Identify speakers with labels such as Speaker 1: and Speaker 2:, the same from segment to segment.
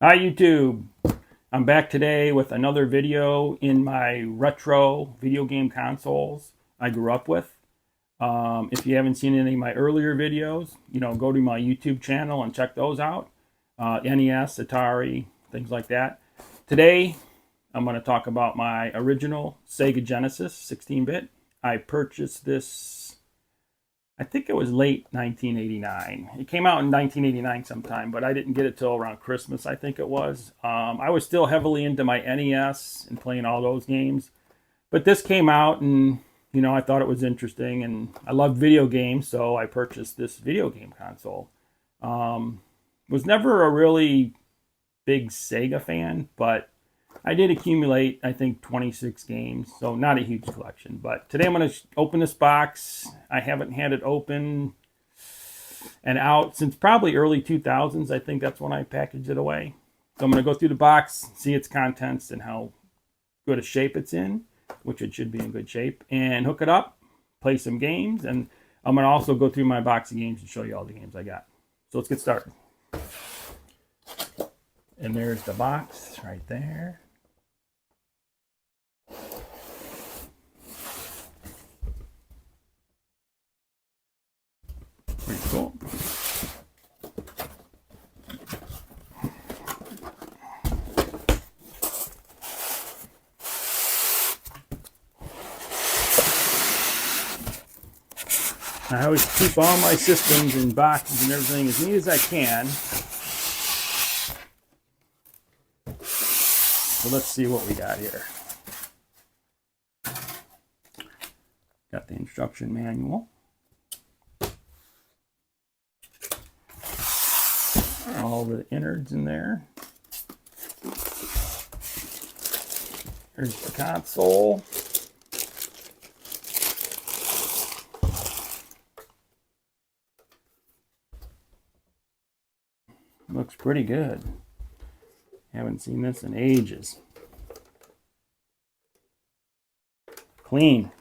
Speaker 1: Hi YouTube, I'm back today with another video in my retro video game consoles I grew up with. If you haven't seen any of my earlier videos, go to my YouTube channel and check those out. NES, Atari, things like that. Today, I'm going to talk about my original Sega Genesis 16-bit. I purchased this, I think it was late 1989. It came out in 1989 sometime, but I didn't get it till around Christmas, I think it was. I was still heavily into my NES and playing all those games. But this came out and, I thought it was interesting. And I loved video games, so I purchased this video game console. Was never a really big Sega fan, but I did accumulate, I think, 26 games, so not a huge collection. But today I'm going to open this box. I haven't had it open and out since probably early 2000s. I think that's when I packaged it away. So I'm going to go through the box, see its contents and how good a shape it's in, which it should be in good shape, and hook it up, play some games, and I'm going to also go through my box of games and show you all the games I got. So let's get started. And there's the box right there. Pretty cool. I always keep all my systems in boxes and everything as neat as I can. So let's see what we got here. Got the instruction manual. All the innards in there. Here's the console. Looks pretty good. Haven't seen this in ages. Clean.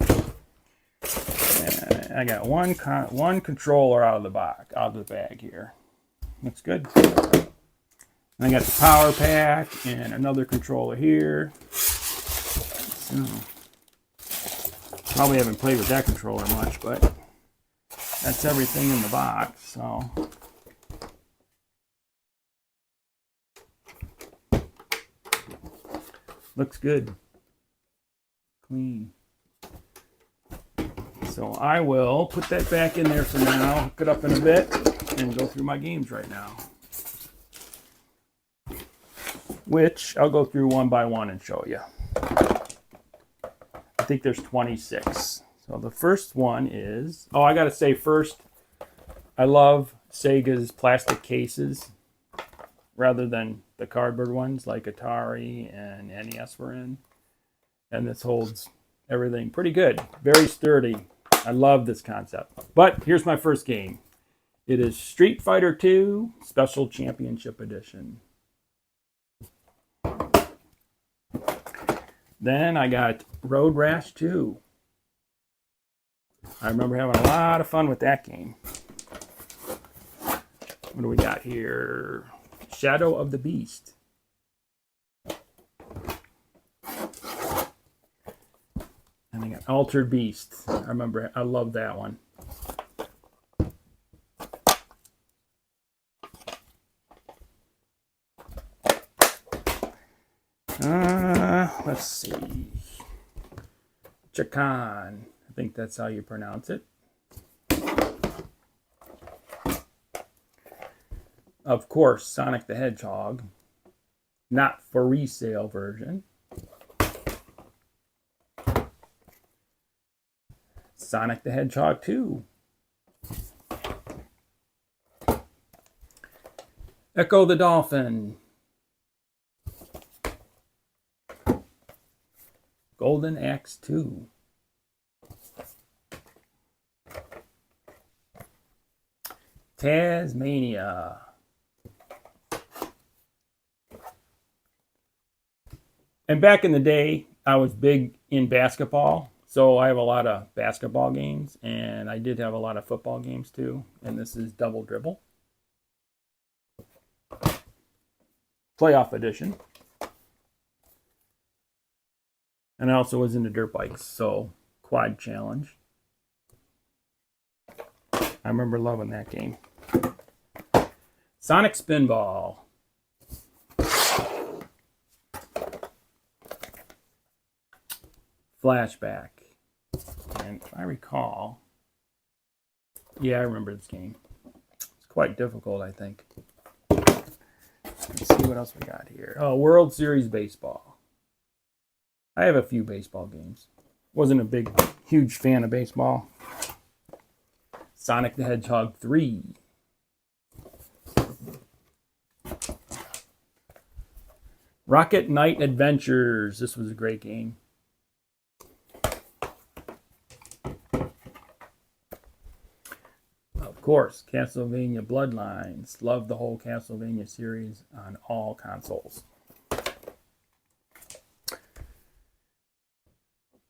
Speaker 1: I got one controller out of the box, out of the bag here. Looks good. And I got the power pack and another controller here. So, probably haven't played with that controller much, but that's everything in the box. So looks good. Clean. So I will put that back in there for now, hook it up in a bit, and go through my games right now. Which I'll go through one by one and show you. I think there's 26. So the first one is, I gotta say first, I love Sega's plastic cases rather than the cardboard ones like Atari and NES were in. And this holds everything pretty good. Very sturdy. I love this concept. But here's my first game. It is Street Fighter II Special Championship Edition. Then I got Road Rash 2. I remember having a lot of fun with that game. What do we got here? Shadow of the Beast. And I got Altered Beast. I remember, I love that one. Let's see. Chakan. I think that's how you pronounce it. Of course, Sonic the Hedgehog. Not for resale version. Sonic the Hedgehog 2. Echo the Dolphin. Golden Axe 2. Tasmania. And back in the day, I was big in basketball. So I have a lot of basketball games, and I did have a lot of football games too. And this is Double Dribble. Playoff Edition. And I also was into dirt bikes, so Quad Challenge. I remember loving that game. Sonic Spinball. Flashback. And if I recall, yeah, I remember this game. It's quite difficult, I think. Let's see what else we got here. Oh, World Series Baseball. I have a few baseball games. Wasn't a huge fan of baseball. Sonic the Hedgehog 3. Rocket Knight Adventures. This was a great game. Of course, Castlevania Bloodlines. Love the whole Castlevania series on all consoles.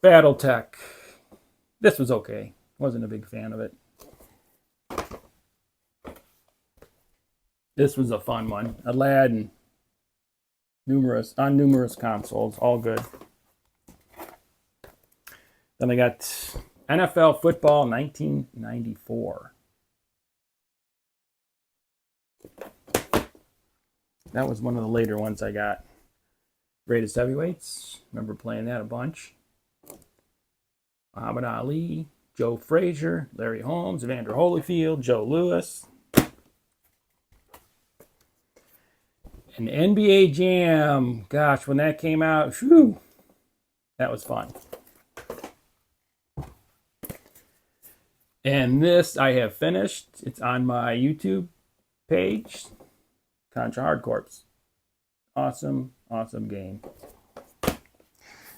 Speaker 1: Battletech. This was okay. Wasn't a big fan of it. This was a fun one. Aladdin. On numerous consoles. All good. Then I got NFL Football 1994. That was one of the later ones I got. Greatest Heavyweights. Remember playing that a bunch. Muhammad Ali, Joe Frazier, Larry Holmes, Evander Holyfield, Joe Louis. And NBA Jam. Gosh, when that came out, whew, that was fun. And this I have finished. It's on my YouTube page. Contra Hard Corps. Awesome, awesome game.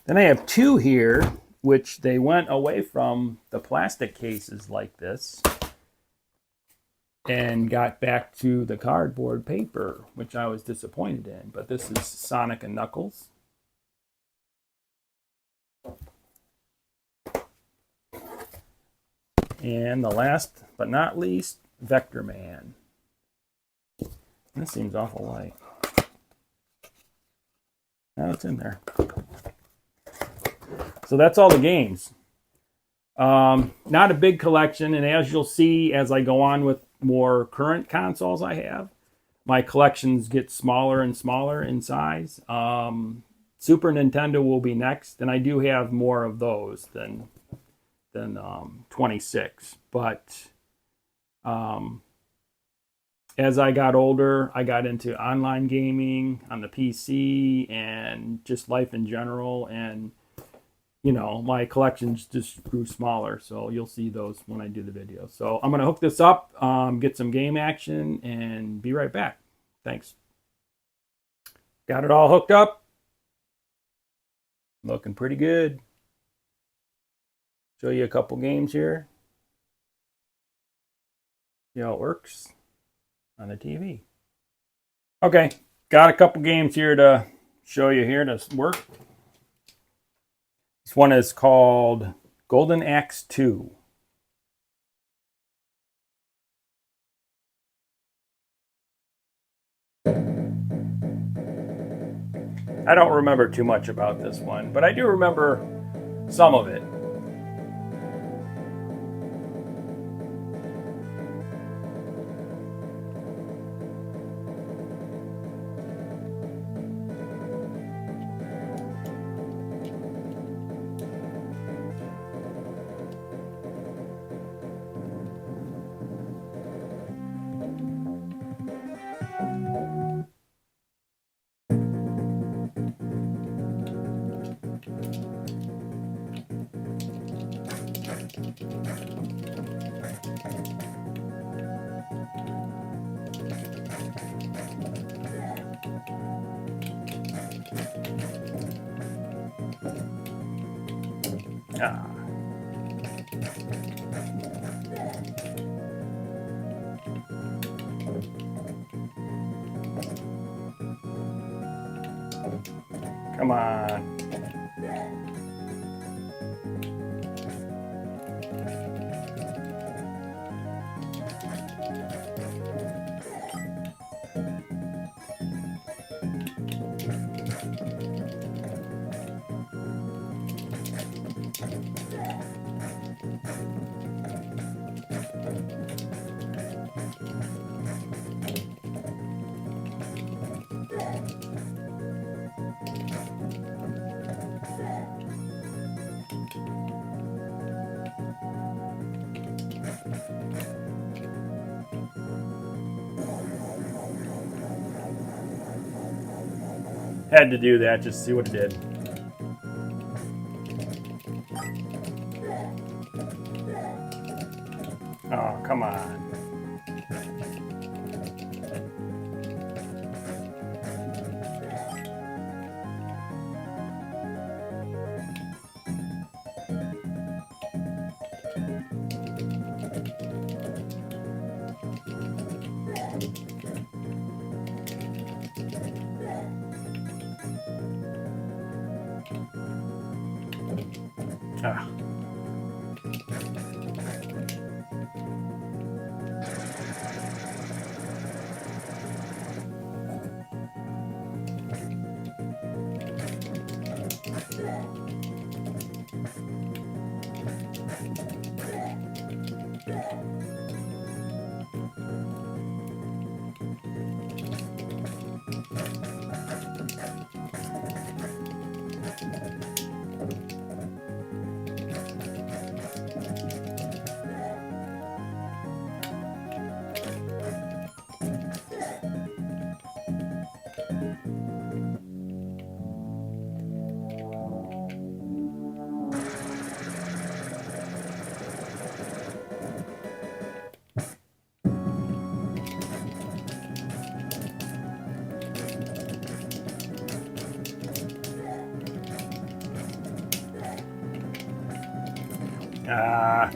Speaker 1: Then I have two here, which they went away from the plastic cases like this and got back to the cardboard paper, which I was disappointed in. But this is Sonic and Knuckles. And the last but not least, Vector Man. This seems awful light. Now it's in there. So that's all the games. Not a big collection, and as you'll see as I go on with more current consoles I have, my collections get smaller and smaller in size. Super Nintendo will be next, and I do have more of those than 26. But as I got older, I got into online gaming on the PC and just life in general, and you know, my collections just grew smaller, so you'll see those when I do the video. So I'm going to hook this up, get some game action, and be right back. Thanks. Got it all hooked up. Looking pretty good. Show you a couple games here. See how it works on the TV. Okay, got a couple games here to show you here to work. This one is called Golden Axe 2. I don't remember too much about this one, but I do remember some of it. Ah. Come on. Had to do that just to see what it did. Oh, come on. Ah. Ah.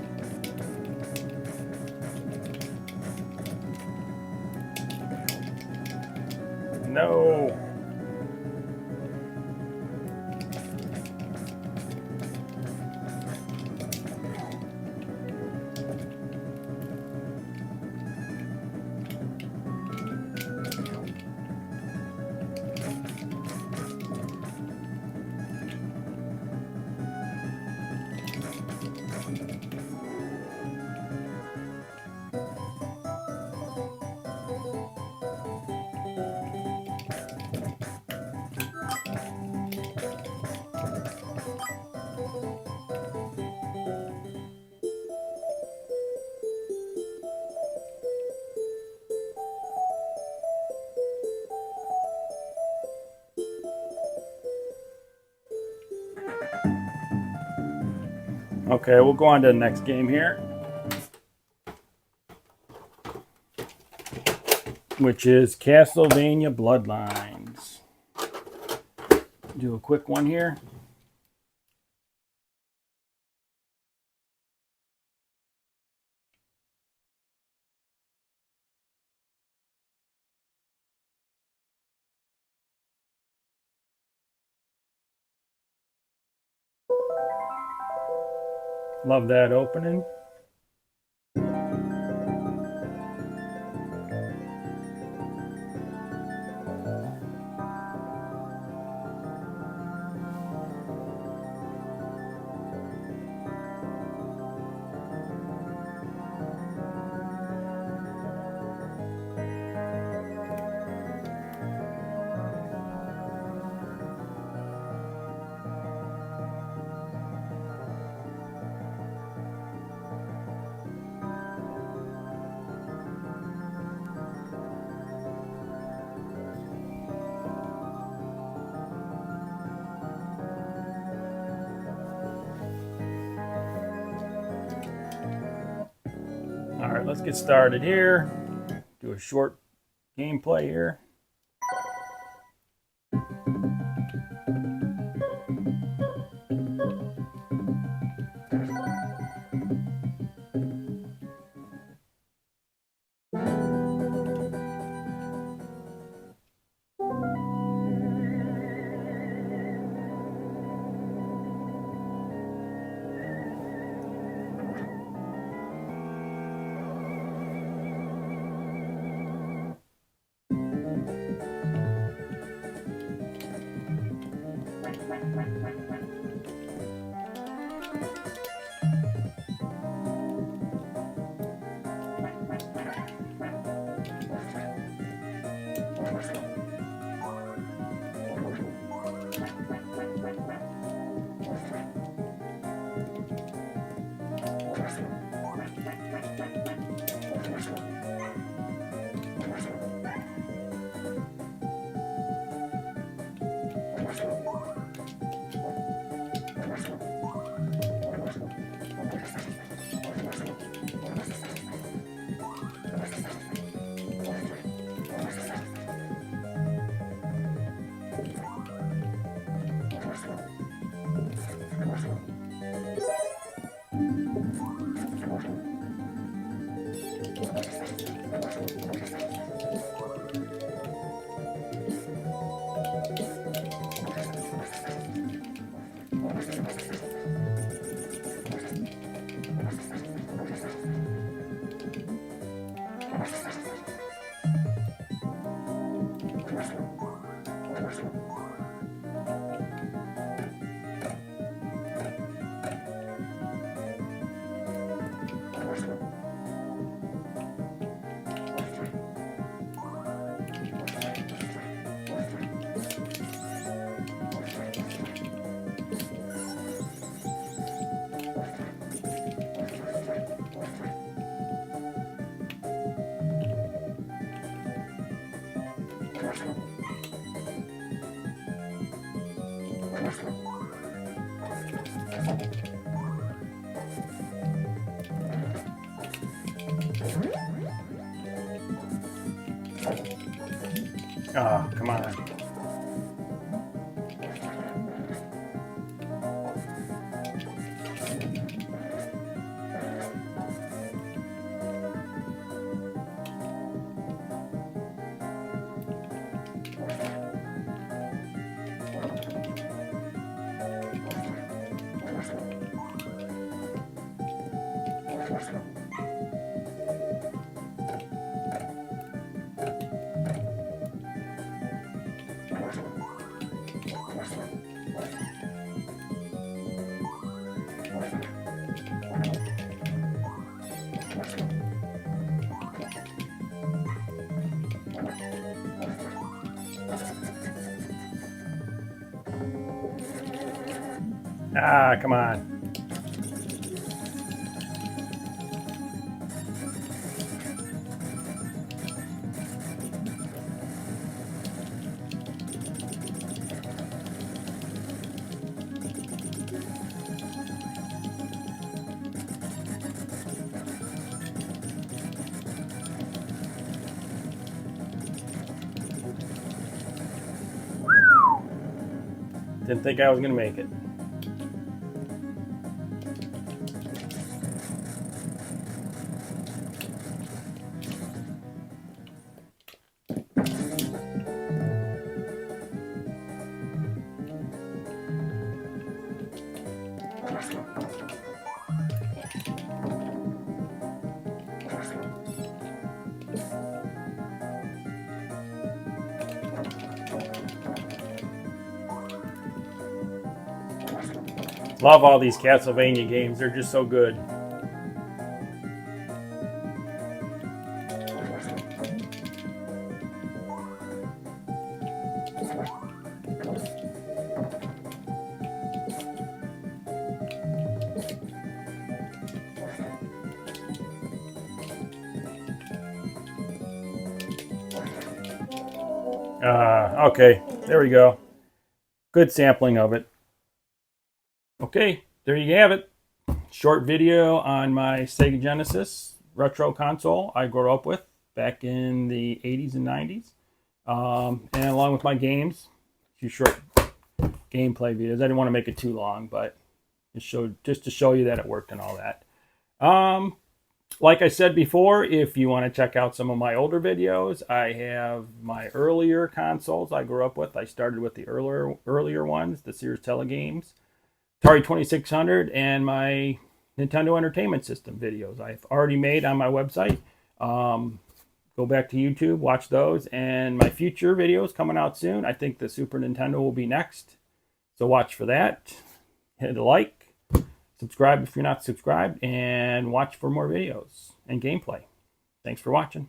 Speaker 1: No. Okay, we'll go on to the next game here, which is Castlevania Bloodlines. Do a quick one here. Love that opening. All right, let's get started here. Do a short gameplay here. Oh, come on. Ah, come on. Didn't think I was going to make it. Love all these Castlevania games. They're just so good. Okay, there we go. Good sampling of it. Okay, there you have it. Short video on my Sega Genesis retro console I grew up with back in the 80s and 90s. And along with my games, a few short gameplay videos. I didn't want to make it too long, but just to show you that it worked and all that. Like I said before, if you want to check out some of my older videos, I have my earlier consoles I grew up with. I started with the earlier ones, the Sears Telegames, Atari 2600, and my Nintendo Entertainment System videos I've already made on my website. Go back to YouTube, watch those, and my future videos coming out soon. I think the Super Nintendo will be next, so watch for that. Hit a like. Subscribe if you're not subscribed, and watch for more videos and gameplay. Thanks for watching.